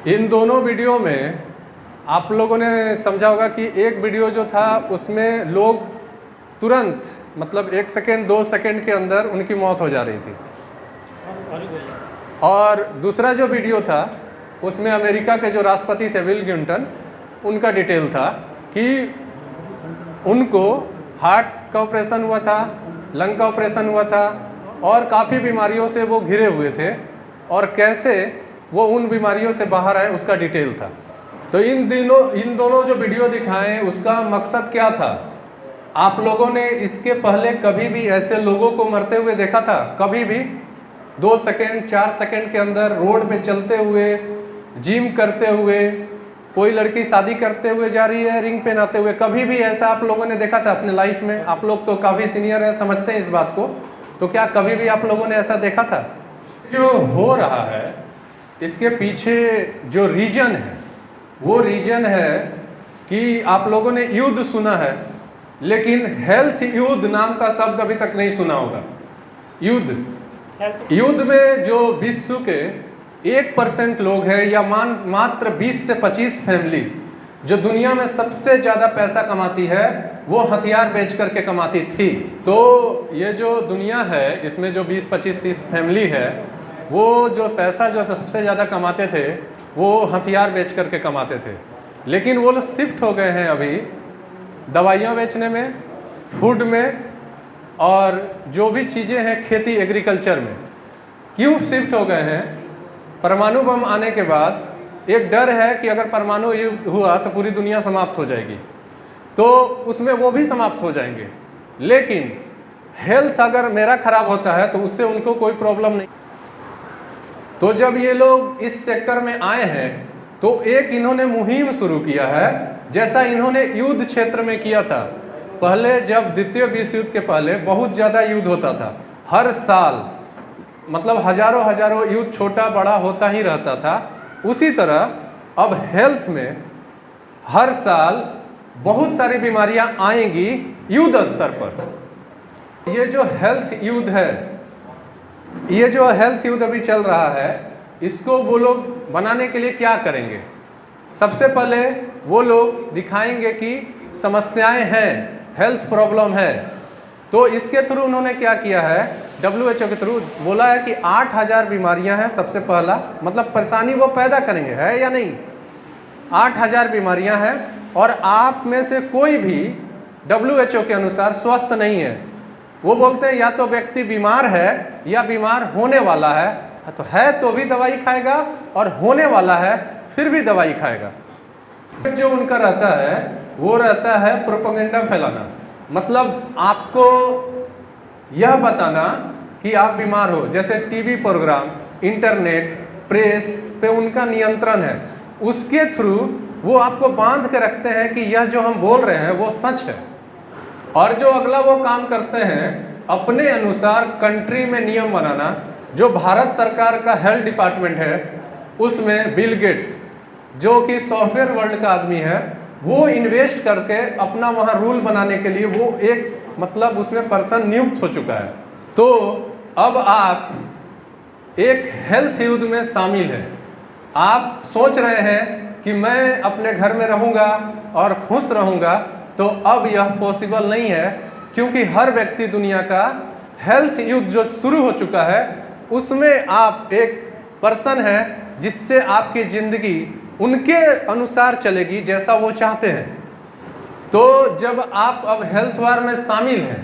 इन दोनों वीडियो में आप लोगों ने समझा होगा कि एक वीडियो जो था उसमें लोग तुरंत मतलब 1 सेकेंड 2 सेकेंड के अंदर उनकी मौत हो जा रही थी, और दूसरा जो वीडियो था उसमें अमेरिका के जो राष्ट्रपति थे बिल क्लिंटन, उनका डिटेल था कि उनको हार्ट का ऑपरेशन हुआ था, लंग का ऑपरेशन हुआ था और काफ़ी बीमारियों से वो घिरे हुए थे और कैसे वो उन बीमारियों से बाहर आए उसका डिटेल था। तो इन दोनों जो वीडियो दिखाएं उसका मकसद क्या था? आप लोगों ने इसके पहले कभी भी ऐसे लोगों को मरते हुए देखा था? कभी भी 2 सेकेंड 4 सेकेंड के अंदर रोड पे चलते हुए, जिम करते हुए, कोई लड़की शादी करते हुए जा रही है रिंग पहनाते हुए, कभी भी ऐसा आप लोगों ने देखा था अपने लाइफ में? आप लोग तो काफ़ी सीनियर हैं, समझते हैं इस बात को, तो क्या कभी भी आप लोगों ने ऐसा देखा था? जो हो रहा है इसके पीछे जो रीजन है वो रीजन है कि आप लोगों ने युद्ध सुना है, लेकिन हेल्थ युद्ध नाम का शब्द अभी तक नहीं सुना होगा। युद्ध में जो विश्व के 1% लोग हैं या मात्र 20 से 25 फैमिली जो दुनिया में सबसे ज़्यादा पैसा कमाती है, वो हथियार बेच करके कमाती थी। तो ये जो दुनिया है इसमें जो 20, 25, 30 फैमिली है, वो जो पैसा जो सबसे ज़्यादा कमाते थे वो हथियार बेच करके कमाते थे, लेकिन वो लोग शिफ्ट हो गए हैं अभी दवाइयाँ बेचने में, फूड में और जो भी चीज़ें हैं खेती एग्रीकल्चर में। क्यों शिफ्ट हो गए हैं? परमाणु बम आने के बाद एक डर है कि अगर परमाणु युद्ध हुआ तो पूरी दुनिया समाप्त हो जाएगी, तो उसमें वो भी समाप्त हो जाएंगे, लेकिन हेल्थ अगर मेरा खराब होता है तो उससे उनको कोई प्रॉब्लम नहीं। तो जब ये लोग इस सेक्टर में आए हैं तो एक इन्होंने मुहिम शुरू किया है, जैसा इन्होंने युद्ध क्षेत्र में किया था। पहले जब द्वितीय विश्व युद्ध के पहले बहुत ज़्यादा युद्ध होता था, हर साल मतलब हजारों युद्ध छोटा बड़ा होता ही रहता था। उसी तरह अब हेल्थ में हर साल बहुत सारी बीमारियां आएंगी युद्ध स्तर पर। ये जो हेल्थ युद्ध है, ये जो हेल्थ युद्ध अभी चल रहा है, इसको वो लोग बनाने के लिए क्या करेंगे? सबसे पहले वो लोग दिखाएंगे कि समस्याएं हैं, हेल्थ प्रॉब्लम है। तो इसके थ्रू उन्होंने क्या किया है, WHO के थ्रू बोला है कि 8000 बीमारियां हैं। सबसे पहला मतलब परेशानी वो पैदा करेंगे, है या नहीं? 8000 बीमारियां हैं और आप में से कोई भी WHO के अनुसार स्वस्थ नहीं है। वो बोलते हैं या तो व्यक्ति बीमार है या बीमार होने वाला है, तो है तो भी दवाई खाएगा और होने वाला है फिर भी दवाई खाएगा। जो उनका रहता है वो रहता है प्रोपेगेंडा फैलाना, मतलब आपको यह बताना कि आप बीमार हो। जैसे टीवी प्रोग्राम, इंटरनेट, प्रेस पे उनका नियंत्रण है, उसके थ्रू वो आपको बांध के रखते हैं कि यह जो हम बोल रहे हैं वो सच है। और जो अगला वो काम करते हैं अपने अनुसार कंट्री में नियम बनाना। जो भारत सरकार का हेल्थ डिपार्टमेंट है उसमें बिल गेट्स जो कि सॉफ्टवेयर वर्ल्ड का आदमी है, वो इन्वेस्ट करके अपना वहाँ रूल बनाने के लिए वो एक मतलब उसमें पर्सन नियुक्त हो चुका है। तो अब आप एक हेल्थ युद्ध में शामिल हैं। आप सोच रहे हैं कि मैं अपने घर में रहूँगा और खुश रहूँगा, तो अब यह पॉसिबल नहीं है, क्योंकि हर व्यक्ति दुनिया का हेल्थ युद्ध जो शुरू हो चुका है उसमें आप एक पर्सन है जिससे आपकी ज़िंदगी उनके अनुसार चलेगी जैसा वो चाहते हैं। तो जब आप अब हेल्थ वार में शामिल हैं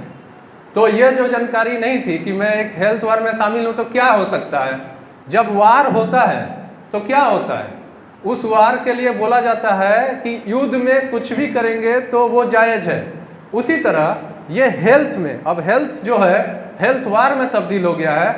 तो यह जो जानकारी नहीं थी कि मैं एक हेल्थ वार में शामिल हूँ तो क्या हो सकता है। जब वार होता है तो क्या होता है, उस वार के लिए बोला जाता है कि युद्ध में कुछ भी करेंगे तो वो जायज़ है। उसी तरह ये हेल्थ में अब हेल्थ जो है हेल्थ वार में तब्दील हो गया है।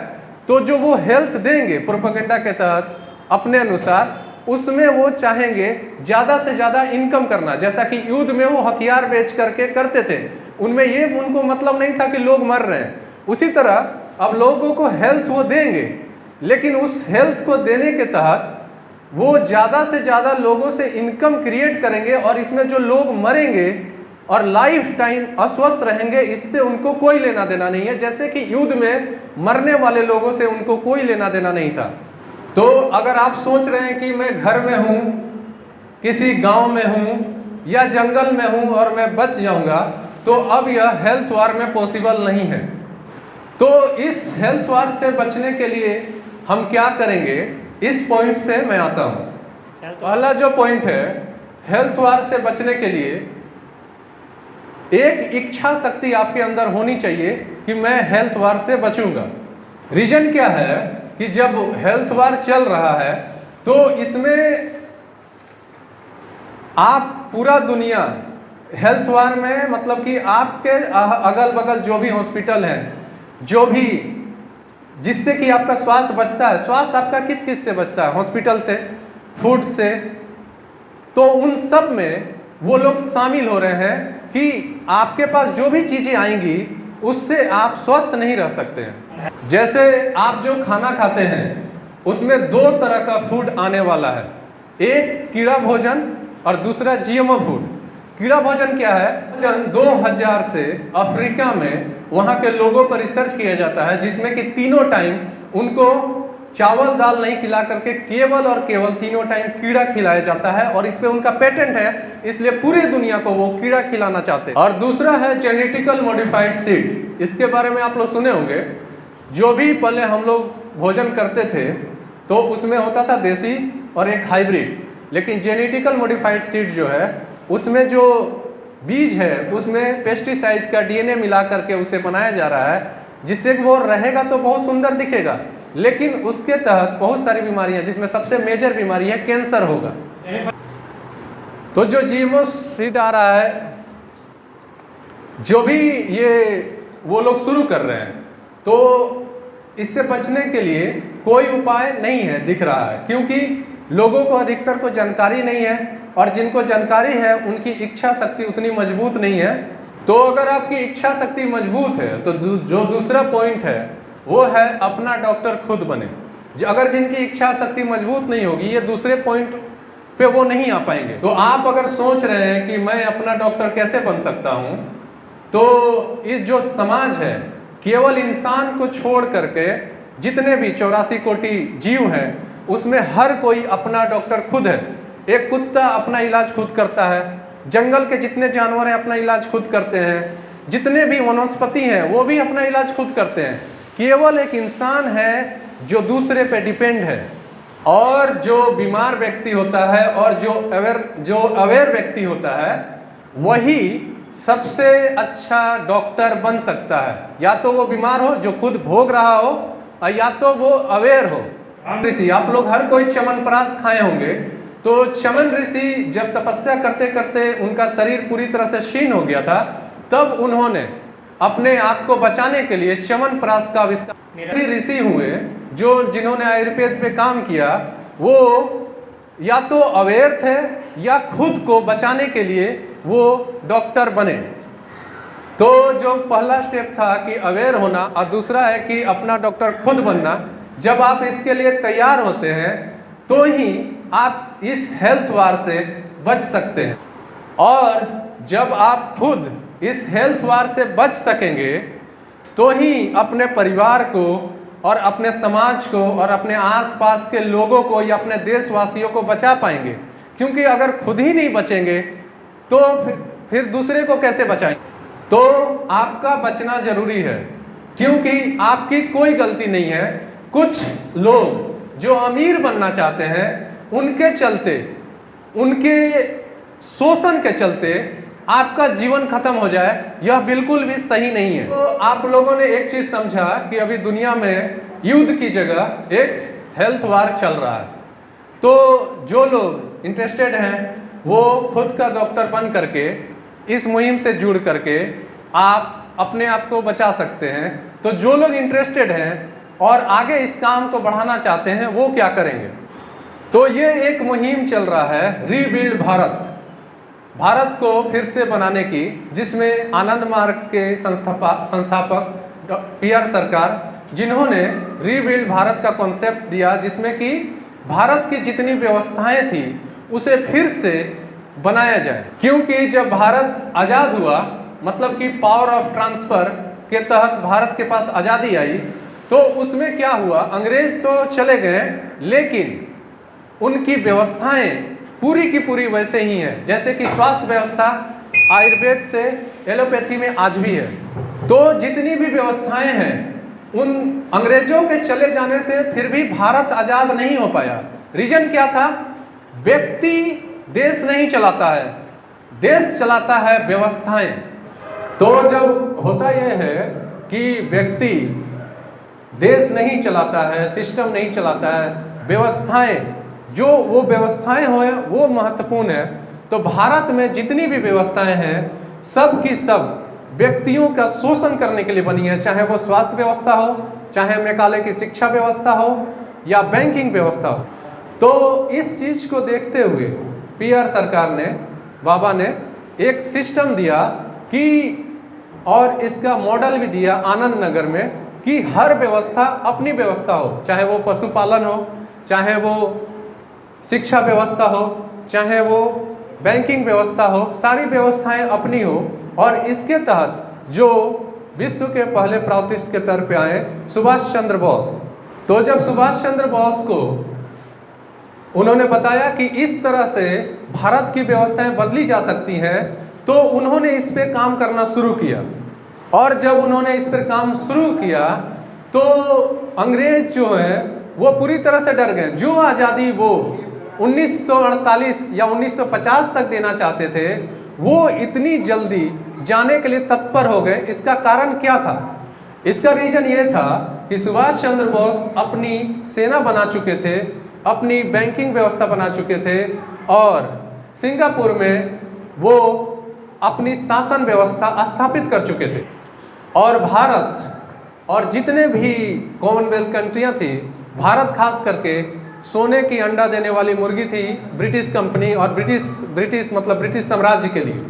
तो जो वो हेल्थ देंगे प्रोपेगेंडा के तहत अपने अनुसार, उसमें वो चाहेंगे ज़्यादा से ज़्यादा इनकम करना। जैसा कि युद्ध में वो हथियार बेच करके करते थे, उनमें ये उनको मतलब नहीं था कि लोग मर रहे हैं। उसी तरह अब लोगों को हेल्थ वो देंगे, लेकिन उस हेल्थ को देने के तहत वो ज़्यादा से ज़्यादा लोगों से इनकम क्रिएट करेंगे और इसमें जो लोग मरेंगे और लाइफ टाइम अस्वस्थ रहेंगे, इससे उनको कोई लेना देना नहीं है। जैसे कि युद्ध में मरने वाले लोगों से उनको कोई लेना देना नहीं था। तो अगर आप सोच रहे हैं कि मैं घर में हूँ, किसी गांव में हूँ या जंगल में हूँ और मैं बच जाऊँगा, तो अब यह हेल्थ वार में पॉसिबल नहीं है। तो इस हेल्थ वार से बचने के लिए हम क्या करेंगे, इस पॉइंट्स पे मैं आता हूँ। पहला जो पॉइंट है, हेल्थ वार से बचने के लिए एक इच्छा शक्ति आपके अंदर होनी चाहिए कि मैं हेल्थ वार से बचूंगा। रीजन क्या है कि जब हेल्थ वार चल रहा है तो इसमें आप पूरा दुनिया हेल्थ वार में, मतलब कि आपके अगल बगल जो भी हॉस्पिटल हैं, जो भी जिससे कि आपका स्वास्थ्य बचता है, स्वास्थ्य आपका किस किस से बचता है, हॉस्पिटल से, फूड से, तो उन सब में वो लोग शामिल हो रहे हैं कि आपके पास जो भी चीज़ें आएंगी उससे आप स्वस्थ नहीं रह सकते हैं। जैसे आप जो खाना खाते हैं उसमें दो तरह का फूड आने वाला है, एक कीड़ा भोजन और दूसरा जीएमओ फूड। कीड़ा भोजन क्या है? 2000 से अफ्रीका में वहाँ के लोगों पर रिसर्च किया जाता है जिसमें कि तीनों टाइम उनको चावल दाल नहीं खिला करके केवल और केवल तीनों टाइम कीड़ा खिलाया जाता है, और इस पे उनका पेटेंट है, इसलिए पूरी दुनिया को वो कीड़ा खिलाना चाहते हैं। और दूसरा है जेनेटिकल मॉडिफाइड सीड। इसके बारे में आप लोग सुने होंगे। जो भी पहले हम लोग भोजन करते थे तो उसमें होता था देसी और एक हाइब्रिड, लेकिन जेनेटिकल मॉडिफाइड सीड जो है उसमें जो बीज है उसमें पेस्टिसाइड्स का डीएनए मिला करके उसे बनाया जा रहा है, जिससे वो रहेगा तो बहुत सुंदर दिखेगा, लेकिन उसके तहत बहुत सारी बीमारियां, जिसमें सबसे मेजर बीमारी है कैंसर होगा। तो जो जीएमओ सीड आ रहा है, जो भी ये वो लोग शुरू कर रहे हैं, तो इससे बचने के लिए कोई उपाय नहीं है दिख रहा है, क्योंकि लोगों को अधिकतर को जानकारी नहीं है, और जिनको जानकारी है उनकी इच्छा शक्ति उतनी मजबूत नहीं है। तो अगर आपकी इच्छा शक्ति मजबूत है तो जो दूसरा पॉइंट है वो है अपना डॉक्टर खुद बने। अगर जिनकी इच्छा शक्ति मजबूत नहीं होगी, ये दूसरे पॉइंट पे वो नहीं आ पाएंगे। तो आप अगर सोच रहे हैं कि मैं अपना डॉक्टर कैसे बन सकता हूँ, तो इस जो समाज है, केवल इंसान को छोड़ करके जितने भी 84 कोटि जीव हैं उसमें हर कोई अपना डॉक्टर खुद है। एक कुत्ता अपना इलाज खुद करता है, जंगल के जितने जानवर हैं अपना इलाज खुद करते हैं, जितने भी वनस्पति हैं वो भी अपना इलाज खुद करते हैं। केवल एक इंसान है जो दूसरे पे डिपेंड है, और जो बीमार व्यक्ति होता है और जो अवेयर व्यक्ति होता है वही सबसे अच्छा डॉक्टर बन सकता है। या तो वो बीमार हो जो खुद भोग रहा हो, और या तो वो अवेयर हो। ऋषि, आप लोग हर कोई च्यवनप्राश खाए होंगे। तो च्यवन ऋषि जब तपस्या करते करते उनका शरीर पूरी तरह से क्षीण हो गया था, तब उन्होंने अपने आप को बचाने के लिए च्यवनप्राश का आविष्कार। ऋषि हुए जिन्होंने आयुर्वेद पे काम किया, वो या तो अवेयर थे या खुद को बचाने के लिए वो डॉक्टर बने। तो जो पहला स्टेप था कि अवेयर होना, और दूसरा है कि अपना डॉक्टर खुद बनना। जब आप इसके लिए तैयार होते हैं तो ही आप इस हेल्थ वार से बच सकते हैं, और जब आप खुद इस हेल्थ वार से बच सकेंगे तो ही अपने परिवार को और अपने समाज को और अपने आसपास के लोगों को या अपने देशवासियों को बचा पाएंगे। क्योंकि अगर खुद ही नहीं बचेंगे तो फिर दूसरे को कैसे बचाएंगे? तो आपका बचना जरूरी है, क्योंकि आपकी कोई गलती नहीं है। कुछ लोग जो अमीर बनना चाहते हैं, उनके चलते, उनके शोषण के चलते आपका जीवन खत्म हो जाए, यह बिल्कुल भी सही नहीं है। तो आप लोगों ने एक चीज समझा कि अभी दुनिया में युद्ध की जगह एक हेल्थ वार चल रहा है। तो जो लोग इंटरेस्टेड हैं वो खुद का डॉक्टर बन करके इस मुहिम से जुड़ करके आप अपने आप को बचा सकते हैं। तो जो लोग इंटरेस्टेड हैं और आगे इस काम को बढ़ाना चाहते हैं वो क्या करेंगे? तो ये एक मुहिम चल रहा है रीबिल्ड भारत, भारत को फिर से बनाने की, जिसमें आनंद मार्ग के संस्थापक PR सरकार, जिन्होंने रीबिल्ड भारत का कॉन्सेप्ट दिया, जिसमें कि भारत की जितनी व्यवस्थाएं थी उसे फिर से बनाया जाए। क्योंकि जब भारत आज़ाद हुआ, मतलब कि पावर ऑफ ट्रांसफ़र के तहत भारत के पास आज़ादी आई, तो उसमें क्या हुआ, अंग्रेज तो चले गए लेकिन उनकी व्यवस्थाएं पूरी की पूरी वैसे ही हैं जैसे कि स्वास्थ्य व्यवस्था आयुर्वेद से एलोपैथी में आज भी है। तो जितनी भी व्यवस्थाएं हैं उन अंग्रेजों के चले जाने से फिर भी भारत आजाद नहीं हो पाया। रीजन क्या था? व्यक्ति देश नहीं चलाता है, देश चलाता है व्यवस्थाएं। तो जब होता यह है कि व्यक्ति देश नहीं चलाता है, सिस्टम नहीं चलाता है, व्यवस्थाएं, जो वो व्यवस्थाएं हो वो महत्वपूर्ण है। तो भारत में जितनी भी व्यवस्थाएं हैं सब की सब व्यक्तियों का शोषण करने के लिए बनी है, चाहे वो स्वास्थ्य व्यवस्था हो, चाहे मेघालय की शिक्षा व्यवस्था हो या बैंकिंग व्यवस्था हो। तो इस चीज को देखते हुए PR सरकार ने, बाबा ने एक सिस्टम दिया कि, और इसका मॉडल भी दिया आनंद नगर में कि हर व्यवस्था अपनी व्यवस्था हो, चाहे वो पशुपालन हो, चाहे वो शिक्षा व्यवस्था हो, चाहे वो बैंकिंग व्यवस्था हो, सारी व्यवस्थाएं अपनी हो। और इसके तहत जो विश्व के पहले प्राउतिस्ट के तौर पे आए सुभाष चंद्र बोस। तो जब सुभाष चंद्र बोस को उन्होंने बताया कि इस तरह से भारत की व्यवस्थाएं बदली जा सकती हैं, तो उन्होंने इस पे काम करना शुरू किया। और जब उन्होंने इस पर काम शुरू किया तो अंग्रेज जो है वो पूरी तरह से डर गए। जो आज़ादी वो 1948 या 1950 तक देना चाहते थे वो इतनी जल्दी जाने के लिए तत्पर हो गए। इसका कारण क्या था? इसका रीजन ये था कि सुभाष चंद्र बोस अपनी सेना बना चुके थे, अपनी बैंकिंग व्यवस्था बना चुके थे और सिंगापुर में वो अपनी शासन व्यवस्था स्थापित कर चुके थे। और भारत और जितने भी कॉमनवेल्थ कंट्रियां थी, भारत खास करके सोने की अंडा देने वाली मुर्गी थी ब्रिटिश कंपनी और ब्रिटिश मतलब ब्रिटिश साम्राज्य के लिए,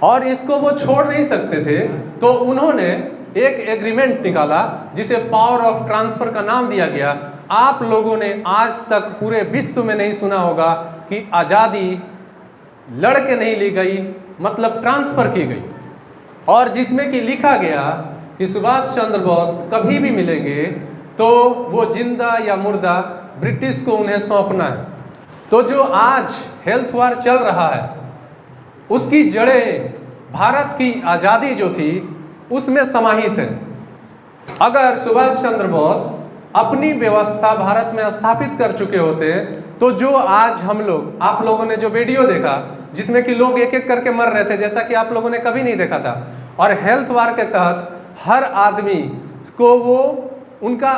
और इसको वो छोड़ नहीं सकते थे। तो उन्होंने एक एग्रीमेंट निकाला जिसे पावर ऑफ ट्रांसफर का नाम दिया गया। आप लोगों ने आज तक पूरे विश्व में नहीं सुना होगा कि आज़ादी लड़के नहीं ली गई, मतलब ट्रांसफर की गई, और जिसमें कि लिखा गया कि सुभाष चंद्र बोस कभी भी मिलेंगे तो वो जिंदा या मुर्दा ब्रिटिश को उन्हें सौंपना है। तो जो आज हेल्थ वार चल रहा है उसकी जड़ें भारत की आज़ादी जो थी उसमें समाहित है। अगर सुभाष चंद्र बोस अपनी व्यवस्था भारत में स्थापित कर चुके होते तो जो आज हम लोग, आप लोगों ने जो वीडियो देखा जिसमें कि लोग एक एक करके मर रहे थे, जैसा कि आप लोगों ने कभी नहीं देखा था, और हेल्थ वार के तहत हर आदमी को वो उनका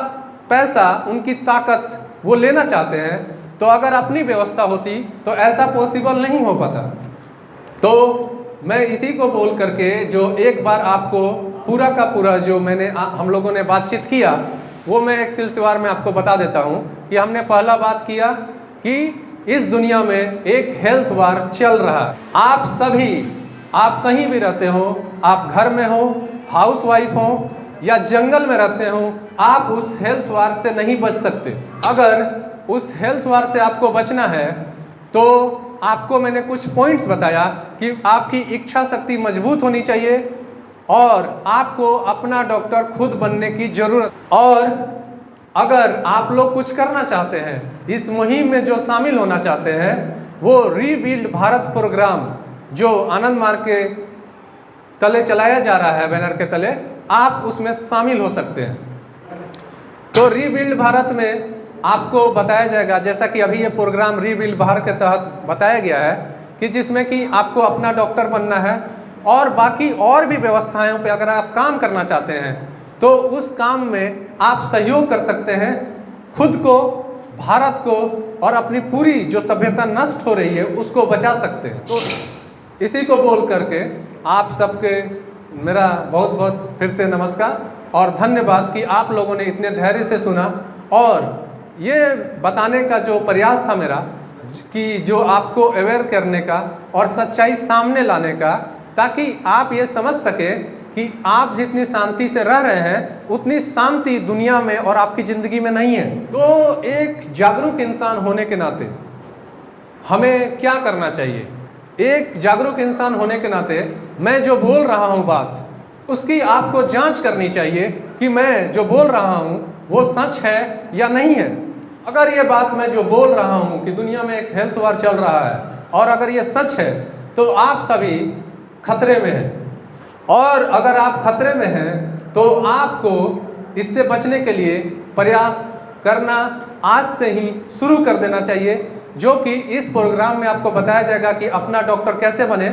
पैसा, उनकी ताकत वो लेना चाहते हैं, तो अगर अपनी व्यवस्था होती तो ऐसा पॉसिबल नहीं हो पाता। तो मैं इसी को बोल करके जो एक बार आपको पूरा का पूरा जो मैंने हम लोगों ने बातचीत किया वो मैं एक सिलसिलेवार में आपको बता देता हूँ कि हमने पहला बात किया कि इस दुनिया में एक हेल्थ वार चल रहा है। आप सभी, आप कहीं भी रहते हो, आप घर में हो, हाउसवाइफ हो या जंगल में रहते हो, आप उस हेल्थ वार से नहीं बच सकते। अगर उस हेल्थ वार से आपको बचना है तो आपको मैंने कुछ पॉइंट्स बताया कि आपकी इच्छा शक्ति मजबूत होनी चाहिए और आपको अपना डॉक्टर खुद बनने की जरूरत। और अगर आप लोग कुछ करना चाहते हैं, इस मुहिम में जो शामिल होना चाहते हैं, वो रीबिल्ड भारत प्रोग्राम जो आनंद मार्ग के तले चलाया जा रहा है, बैनर के तले, आप उसमें शामिल हो सकते हैं। तो रीबिल्ड भारत में आपको बताया जाएगा, जैसा कि अभी ये प्रोग्राम रीबिल्ड भारत के तहत बताया गया है कि जिसमें कि आपको अपना डॉक्टर बनना है और बाकी और भी व्यवस्थाओं पे अगर आप काम करना चाहते हैं तो उस काम में आप सहयोग कर सकते हैं, खुद को, भारत को और अपनी पूरी जो सभ्यता नष्ट हो रही है उसको बचा सकते हैं। तो इसी को बोल करके आप सबके मेरा बहुत बहुत फिर से नमस्कार और धन्यवाद कि आप लोगों ने इतने धैर्य से सुना। और ये बताने का जो प्रयास था मेरा कि जो आपको अवेयर करने का और सच्चाई सामने लाने का, ताकि आप ये समझ सके कि आप जितनी शांति से रह रहे हैं उतनी शांति दुनिया में और आपकी ज़िंदगी में नहीं है। तो एक जागरूक इंसान होने के नाते हमें क्या करना चाहिए? एक जागरूक इंसान होने के नाते मैं जो बोल रहा हूँ बात, उसकी आपको जांच करनी चाहिए कि मैं जो बोल रहा हूँ वो सच है या नहीं है। अगर ये बात मैं जो बोल रहा हूँ कि दुनिया में एक हेल्थ वार चल रहा है और अगर ये सच है तो आप सभी खतरे में हैं, और अगर आप खतरे में हैं तो आपको इससे बचने के लिए प्रयास करना आज से ही शुरू कर देना चाहिए, जो कि इस प्रोग्राम में आपको बताया जाएगा कि अपना डॉक्टर कैसे बने।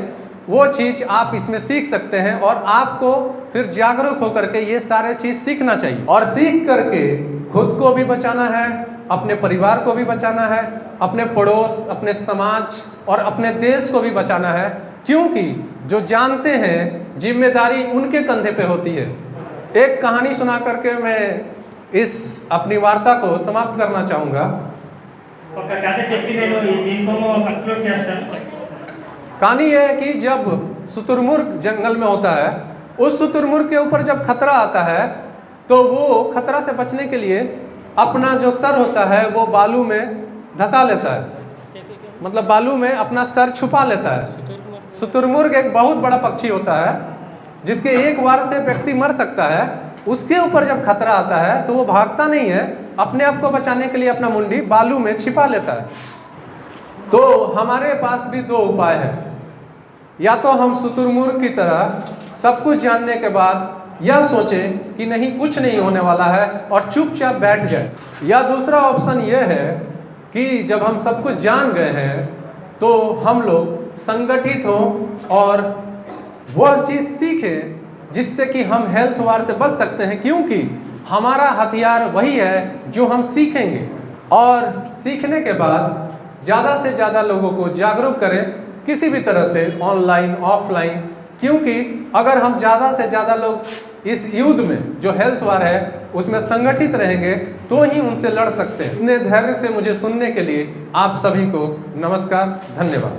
वो चीज़ आप इसमें सीख सकते हैं और आपको फिर जागरूक होकर के ये सारे चीज़ सीखना चाहिए, और सीख करके खुद को भी बचाना है, अपने परिवार को भी बचाना है, अपने पड़ोस, अपने समाज और अपने देश को भी बचाना है, क्योंकि जो जानते हैं जिम्मेदारी उनके कंधे पे होती है। एक कहानी सुना करके मैं इस अपनी वार्ता को समाप्त करना चाहूँगा। कहानी यह है कि जब शुतुरमुर्ग जंगल में होता है, उस शुतुरमुर्ग के ऊपर जब खतरा आता है तो वो खतरा से बचने के लिए अपना जो सर होता है वो बालू में धंसा लेता है, मतलब बालू में अपना सर छुपा लेता है। शुतुरमुर्ग एक बहुत बड़ा पक्षी होता है जिसके एक वार से व्यक्ति मर सकता है। उसके ऊपर जब खतरा आता है तो वो भागता नहीं है, अपने आप को बचाने के लिए अपना मुंडी बालू में छिपा लेता है। तो हमारे पास भी दो उपाय है, या तो हम शुतुरमुर्ग की तरह सब कुछ जानने के बाद यह सोचें कि नहीं कुछ नहीं होने वाला है और चुपचाप बैठ जाए, या दूसरा ऑप्शन यह है कि जब हम सब कुछ जान गए हैं तो हम लोग संगठित हों और वह चीज़ सीखें जिससे कि हम हेल्थ वार से बच सकते हैं, क्योंकि हमारा हथियार वही है जो हम सीखेंगे। और सीखने के बाद ज़्यादा से ज़्यादा लोगों को जागरूक करें किसी भी तरह से, ऑनलाइन ऑफलाइन, क्योंकि अगर हम ज़्यादा से ज़्यादा लोग इस युद्ध में जो हेल्थ वार है उसमें संगठित रहेंगे तो ही उनसे लड़ सकते हैं। इतने धैर्य से मुझे सुनने के लिए आप सभी को नमस्कार, धन्यवाद।